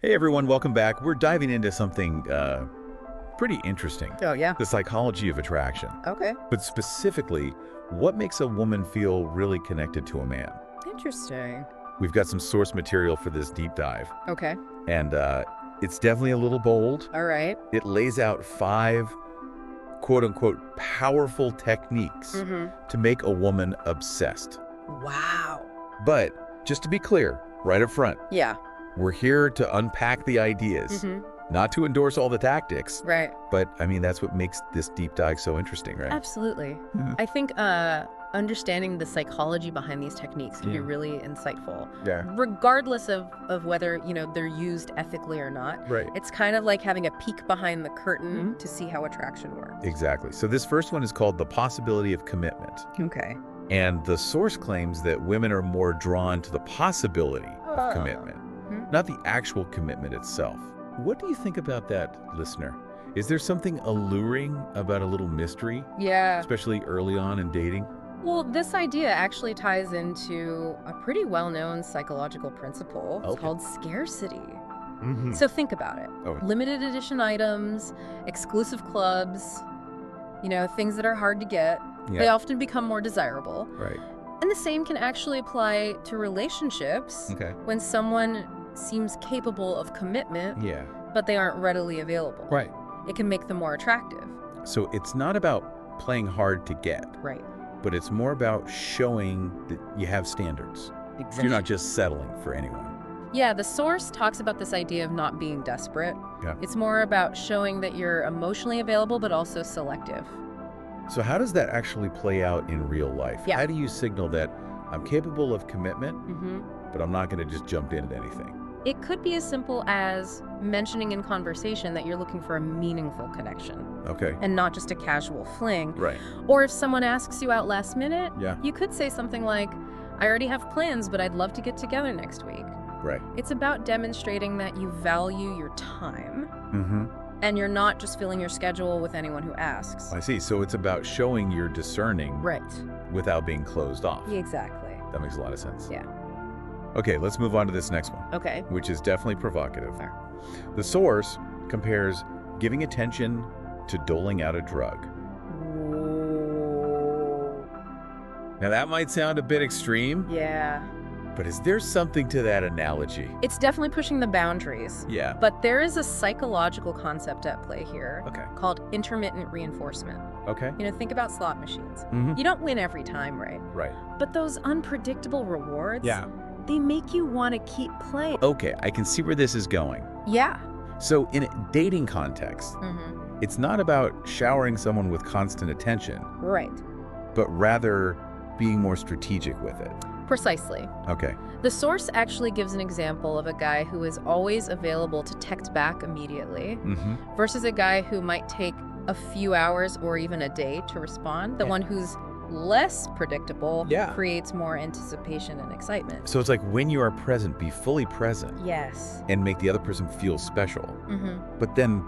Hey everyone, welcome back. We're diving into something pretty interesting. Oh, yeah. The psychology of attraction. Okay. But specifically, what makes a woman feel really connected to a man? Interesting. We've got some source material for this deep dive. Okay. And it's definitely a little bold. All right. It lays out 5 quote-unquote powerful techniques to make a woman obsessed. Wow. But just to be clear, right up front, Yeah. we're here to unpack the ideas, not to endorse all the tactics. Right. But, I mean, that's what makes this deep dive so interesting, right? Absolutely. I think understanding the psychology behind these techniques can be really insightful. Yeah. Regardless of whether, they're used ethically or not. Right. It's kind of like having a peek behind the curtain to see how attraction works. Exactly. So this first one is called The Possibility of Commitment. Okay. And the source claims that women are more drawn to the possibility of commitment, not the actual commitment itself. What do you think about that, listener? Is there something alluring about a little mystery, Yeah. especially early on in dating? Well, this idea actually ties into a pretty well-known psychological principle. It's called scarcity. So think about it. Limited edition items, exclusive clubs, things that are hard to get. Yeah. They often become more desirable. Right. And the same can actually apply to relationships. Okay. When someone seems capable of commitment, Yeah. but they aren't readily available. Right. It can make them more attractive. So it's not about playing hard to get, Right. but it's more about showing that you have standards. Exactly. You're not just settling for anyone. Yeah, the source talks about this idea of not being desperate. Yeah. It's more about showing that you're emotionally available, but also selective. So how does that actually play out in real life? Yeah. How do you signal that I'm capable of commitment, hmm but I'm not going to just jump into anything? It could be as simple as mentioning in conversation that you're looking for a meaningful connection Okay. and not just a casual fling. Right. Or if someone asks you out last minute, Yeah. you could say something like, I already have plans, but I'd love to get together next week. Right. It's about demonstrating that you value your time and you're not just filling your schedule with anyone who asks. I see. So it's about showing you're discerning Right. without being closed off. Exactly. That makes a lot of sense. Yeah. Okay, let's move on to this next one, Okay. which is definitely provocative. Fair. The source compares giving attention to doling out a drug. Now that might sound a bit extreme, Yeah. but is there something to that analogy? It's definitely pushing the boundaries. Yeah. But there is a psychological concept at play here Okay. called intermittent reinforcement. Okay. Think about slot machines. Mhm. You don't win every time, right? Right. But those unpredictable rewards, Yeah. they make you want to keep playing. Okay, I can see where this is going. Yeah. So in a dating context, it's not about showering someone with constant attention, Right. but rather being more strategic with it. Precisely. Okay. The source actually gives an example of a guy who is always available to text back immediately versus a guy who might take a few hours or even a day to respond. The one who's less predictable creates more anticipation and excitement. So it's like when you are present, be fully present Yes. and make the other person feel special, but then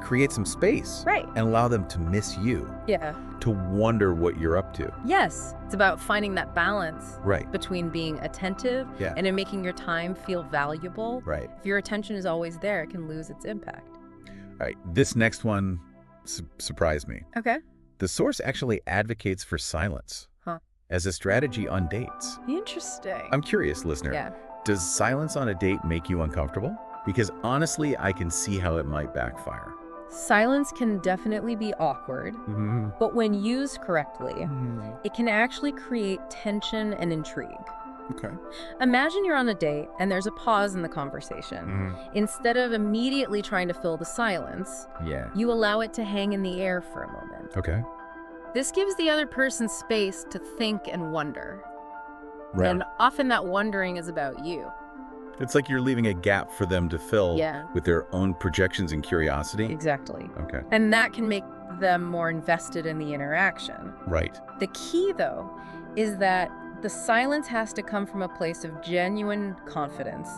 create some space Right. and allow them to miss you, Yeah. to wonder what you're up to. Yes. It's about finding that balance Right. between being attentive Yeah. and in making your time feel valuable. Right. If your attention is always there, it can lose its impact. All right. This next one surprised me. Okay. The source actually advocates for silence as a strategy on dates. Interesting. I'm curious, listener. Yeah. Does silence on a date make you uncomfortable? Because honestly, I can see how it might backfire. Silence can definitely be awkward, but when used correctly, it can actually create tension and intrigue. Okay. Imagine you're on a date and there's a pause in the conversation. Instead of immediately trying to fill the silence, Yeah. you allow it to hang in the air for a moment. Okay. This gives the other person space to think and wonder. Right. And often that wondering is about you. It's like you're leaving a gap for them to fill Yeah. with their own projections and curiosity. Exactly. Okay. And that can make them more invested in the interaction. Right. The key, though, is that the silence has to come from a place of genuine confidence,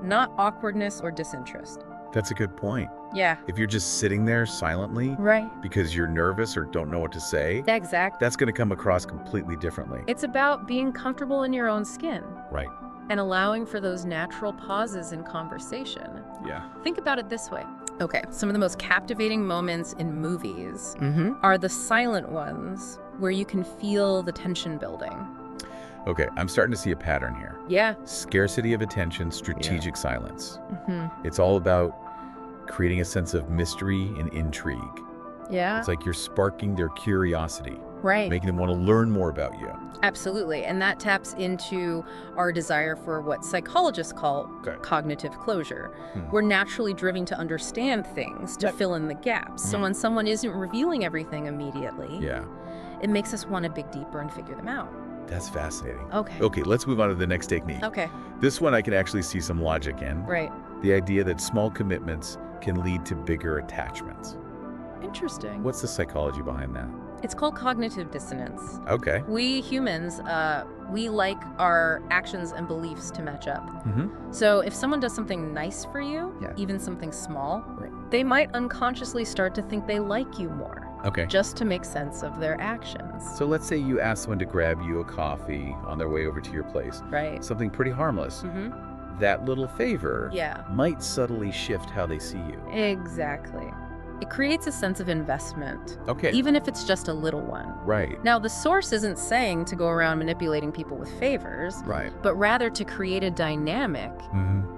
not awkwardness or disinterest. That's a good point. Yeah. If you're just sitting there silently Right. because you're nervous or don't know what to say, Exactly. that's going to come across completely differently. It's about being comfortable in your own skin. Right. and allowing for those natural pauses in conversation. Yeah. Think about it this way. Okay, some of the most captivating moments in movies are the silent ones where you can feel the tension building. Okay, I'm starting to see a pattern here. Yeah. Scarcity of attention, strategic silence. It's all about creating a sense of mystery and intrigue. Yeah. It's like you're sparking their curiosity. Right. Making them want to learn more about you. Absolutely. And that taps into our desire for what psychologists call cognitive closure. We're naturally driven to understand things, to fill in the gaps. So when someone isn't revealing everything immediately, it makes us want to dig deeper and figure them out. That's fascinating. Okay, let's move on to the next technique. Okay. This one I can actually see some logic in. Right. The idea that small commitments can lead to bigger attachments. Interesting. What's the psychology behind that? It's called cognitive dissonance. Okay. We humans, we like our actions and beliefs to match up. So if someone does something nice for you, even something small, they might unconsciously start to think they like you more. Okay. Just to make sense of their actions. So let's say you ask someone to grab you a coffee on their way over to your place. Right. Something pretty harmless. That little favor might subtly shift how they see you. Exactly. It creates a sense of investment. Okay. Even if it's just a little one. Right. Now, the source isn't saying to go around manipulating people with favors. Right. But rather to create a dynamic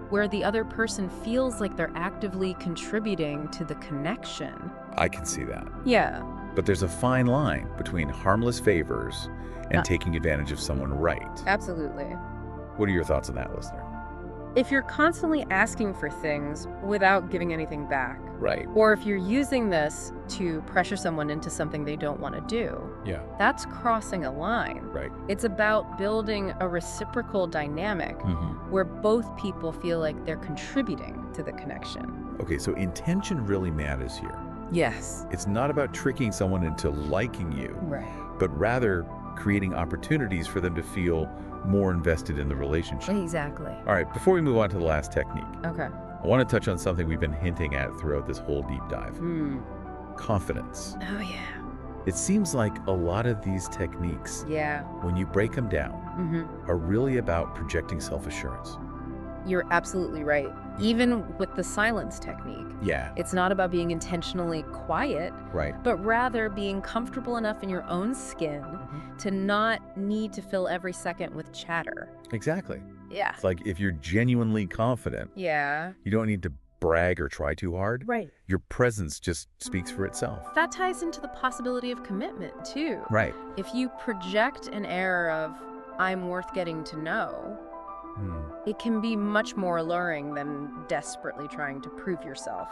where the other person feels like they're actively contributing to the connection. I can see that. Yeah. But there's a fine line between harmless favors and taking advantage of someone right. Absolutely. What are your thoughts on that, listener? If you're constantly asking for things without giving anything back, right, or if you're using this to pressure someone into something they don't want to do, that's crossing a line. Right. It's about building a reciprocal dynamic where both people feel like they're contributing to the connection. Okay, so intention really matters here. Yes. It's not about tricking someone into liking you, but rather creating opportunities for them to feel more invested in the relationship. Exactly. All right, before we move on to the last technique, Okay. I want to touch on something we've been hinting at throughout this whole deep dive. Confidence. Oh, yeah. It seems like a lot of these techniques, when you break them down, are really about projecting self-assurance. You're absolutely right. Even with the silence technique, it's not about being intentionally quiet, but rather being comfortable enough in your own skin to not need to fill every second with chatter. Exactly. Yeah. It's like if you're genuinely confident, you don't need to brag or try too hard. Right. Your presence just speaks for itself. That ties into the possibility of commitment, too. Right. If you project an air of, I'm worth getting to know, it can be much more alluring than desperately trying to prove yourself.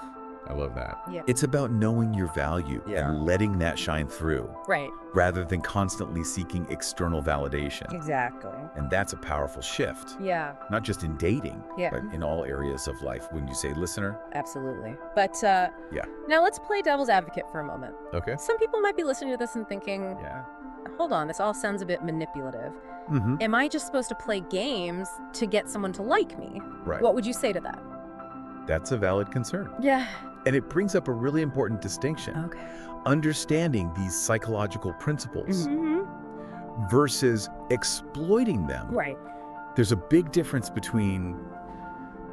I love that. Yeah. It's about knowing your value and letting that shine through. Right. Rather than constantly seeking external validation. Exactly. And that's a powerful shift. Yeah. Not just in dating, but in all areas of life. When you say listener. Absolutely. But now let's play devil's advocate for a moment. Okay. Some people might be listening to this and thinking, hold on, this all sounds a bit manipulative. Am I just supposed to play games to get someone to like me? Right. What would you say to that? That's a valid concern. Yeah. And it brings up a really important distinction. Okay. Understanding these psychological principles versus exploiting them. Right. There's a big difference between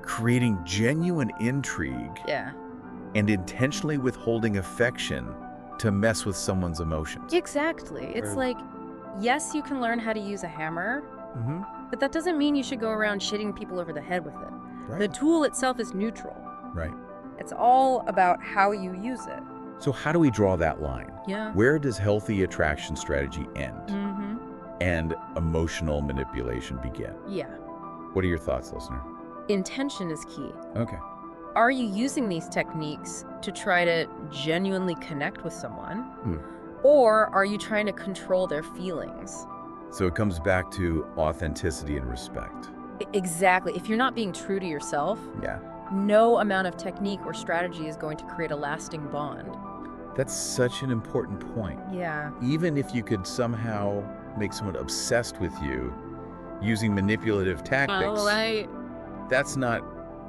creating genuine intrigue and intentionally withholding affection to mess with someone's emotions. Exactly. It's like, yes, you can learn how to use a hammer, but that doesn't mean you should go around shitting people over the head with it. Right. The tool itself is neutral. Right. It's all about how you use it. So how do we draw that line? Yeah. Where does healthy attraction strategy end and emotional manipulation begin? Yeah. What are your thoughts, listener? Intention is key. Okay. Are you using these techniques to try to genuinely connect with someone? Or are you trying to control their feelings? So it comes back to authenticity and respect. Exactly. If you're not being true to yourself, no amount of technique or strategy is going to create a lasting bond. That's such an important point. Yeah. Even if you could somehow make someone obsessed with you using manipulative tactics, that's not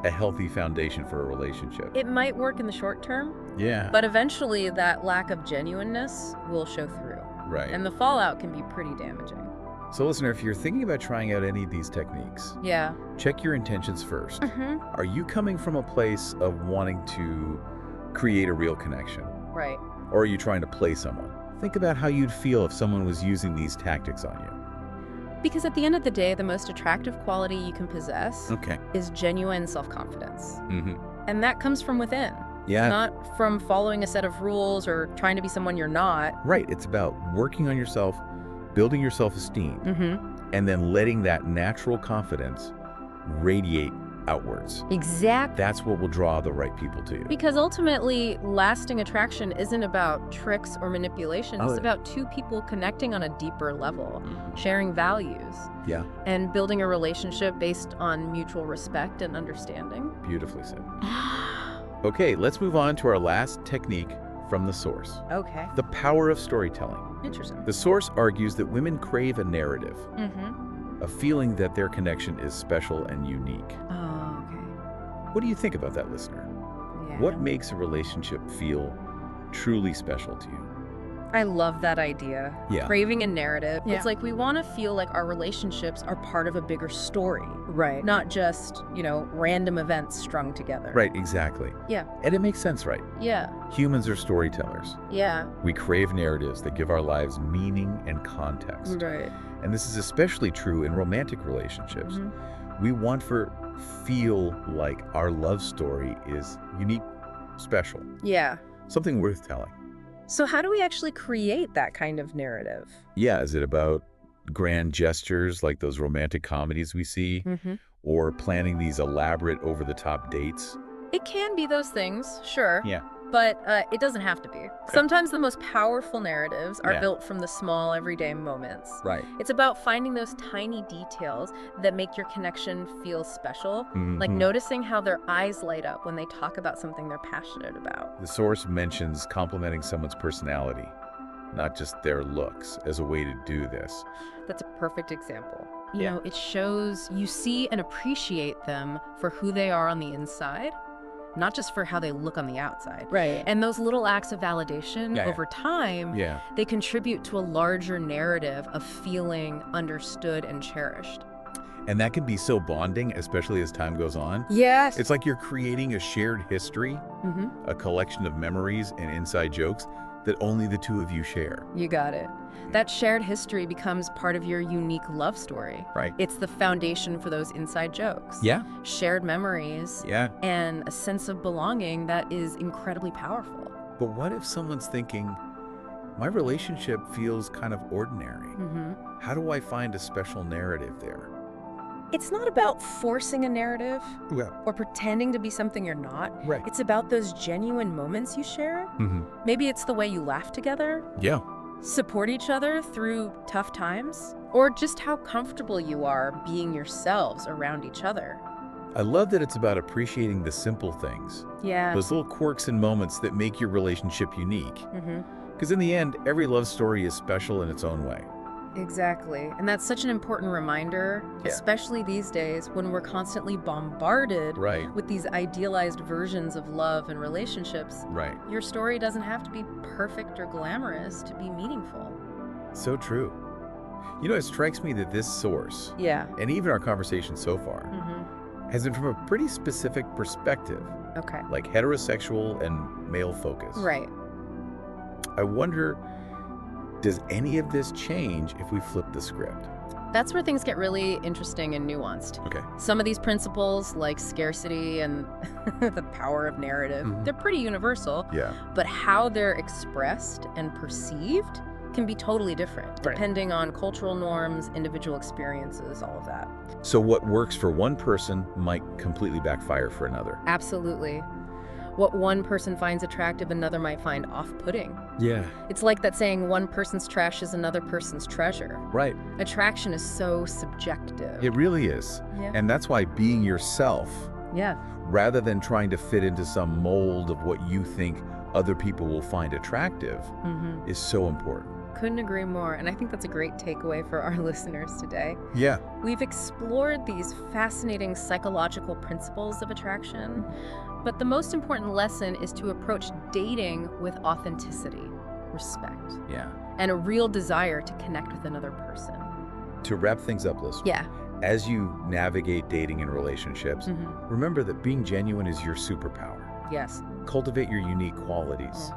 a healthy foundation for a relationship. It might work in the short term, but eventually that lack of genuineness will show through. Right. And the fallout can be pretty damaging. So listener, if you're thinking about trying out any of these techniques, Yeah. check your intentions first. Mm-hmm. Are you coming from a place of wanting to create a real connection? Right. Or are you trying to play someone? Think about how you'd feel if someone was using these tactics on you. Because at the end of the day, the most attractive quality you can possess Okay. is genuine self-confidence. Mm-hmm. And that comes from within, Yeah. not from following a set of rules or trying to be someone you're not. Right. It's about working on yourself, building your self-esteem, Mm-hmm. and then letting that natural confidence radiate outwards. Exactly. That's what will draw the right people to you. Because ultimately, lasting attraction isn't about tricks or manipulation. It's about two people connecting on a deeper level, sharing values, Yeah. and building a relationship based on mutual respect and understanding. Beautifully said. Okay, let's move on to our last technique from the source. Okay. The power of storytelling. Interesting. The source argues that women crave a narrative, Mm-hmm. a feeling that their connection is special and unique. Oh, okay. What do you think about that, listener? Yeah. What makes a relationship feel truly special to you? I love that idea. Yeah. Craving a narrative. Yeah. It's like we want to feel like our relationships are part of a bigger story, Right. not just, random events strung together. Right, exactly. Yeah. And it makes sense, right? Yeah. Humans are storytellers. Yeah. We crave narratives that give our lives meaning and context. Right. And this is especially true in romantic relationships. Mhm. We want to feel like our love story is unique, special, Yeah. something worth telling. So how do we actually create that kind of narrative? Yeah, is it about grand gestures like those romantic comedies we see, Mm-hmm. or planning these elaborate over-the-top dates? It can be those things, sure. Yeah. But it doesn't have to be. Sometimes the most powerful narratives are Yeah. built from the small, everyday moments. Right. It's about finding those tiny details that make your connection feel special, like Mhm. noticing how their eyes light up when they talk about something they're passionate about. The source mentions complimenting someone's personality, not just their looks, as a way to do this. That's a perfect example. Yeah. It shows you see and appreciate them for who they are on the inside, not just for how they look on the outside. Right. And those little acts of validation Yeah, yeah. over time, Yeah. they contribute to a larger narrative of feeling understood and cherished. And that can be so bonding, especially as time goes on. Yes. It's like you're creating a shared history, Mm-hmm. a collection of memories and inside jokes that only the two of you share. You got it. That shared history becomes part of your unique love story. Right. It's the foundation for those inside jokes. Yeah. Shared memories. Yeah. And a sense of belonging that is incredibly powerful. But what if someone's thinking, my relationship feels kind of ordinary? Mm-hmm. How do I find a special narrative there? It's not about forcing a narrative Well, or pretending to be something you're not. right. It's about those genuine moments you share. Mm-hmm. Maybe it's the way you laugh together, Yeah. support each other through tough times, or just how comfortable you are being yourselves around each other. I love that it's about appreciating the simple things, Yeah. those little quirks and moments that make your relationship unique. Mm-hmm. Because in the end, every love story is special in its own way. Exactly. And that's such an important reminder, Yeah. especially these days when we're constantly bombarded Right. with these idealized versions of love and relationships. Right. Your story doesn't have to be perfect or glamorous to be meaningful. So true. It strikes me that this source, Yeah. and even our conversation so far, Mm-hmm. has been from a pretty specific perspective, Okay. like heterosexual and male focus. Right. I wonder, does any of this change if we flip the script? That's where things get really interesting and nuanced. Okay. Some of these principles, like scarcity and the power of narrative, Mhm. they're pretty universal, Yeah. but how they're expressed and perceived can be totally different, Right. depending on cultural norms, individual experiences, all of that. So what works for one person might completely backfire for another. Absolutely. What one person finds attractive, another might find off-putting. Yeah. It's like that saying, one person's trash is another person's treasure. Right. Attraction is so subjective. It really is. Yeah. And that's why being yourself, Yeah. rather than trying to fit into some mold of what you think other people will find attractive, Mm-hmm. is so important. Couldn't agree more, and I think that's a great takeaway for our listeners today. Yeah. We've explored these fascinating psychological principles of attraction, but the most important lesson is to approach dating with authenticity, respect, Yeah. and a real desire to connect with another person. To wrap things up, listener, Yeah. as you navigate dating and relationships, remember that being genuine is your superpower. Yes. Cultivate your unique qualities.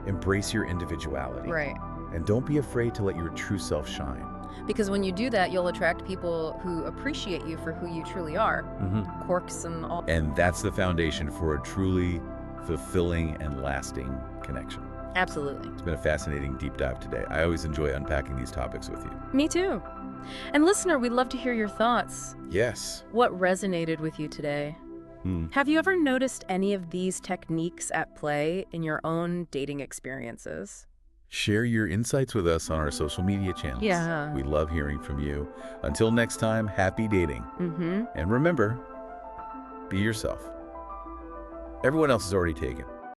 Embrace your individuality. Right. And don't be afraid to let your true self shine. Because when you do that, you'll attract people who appreciate you for who you truly are. Quirks and all. And that's the foundation for a truly fulfilling and lasting connection. Absolutely. It's been a fascinating deep dive today. I always enjoy unpacking these topics with you. Me too. And listener, we'd love to hear your thoughts. Yes. What resonated with you today? Have you ever noticed any of these techniques at play in your own dating experiences? Share your insights with us on our social media channels. Yeah. We love hearing from you. Until next time, happy dating. And remember, be yourself. Everyone else is already taken.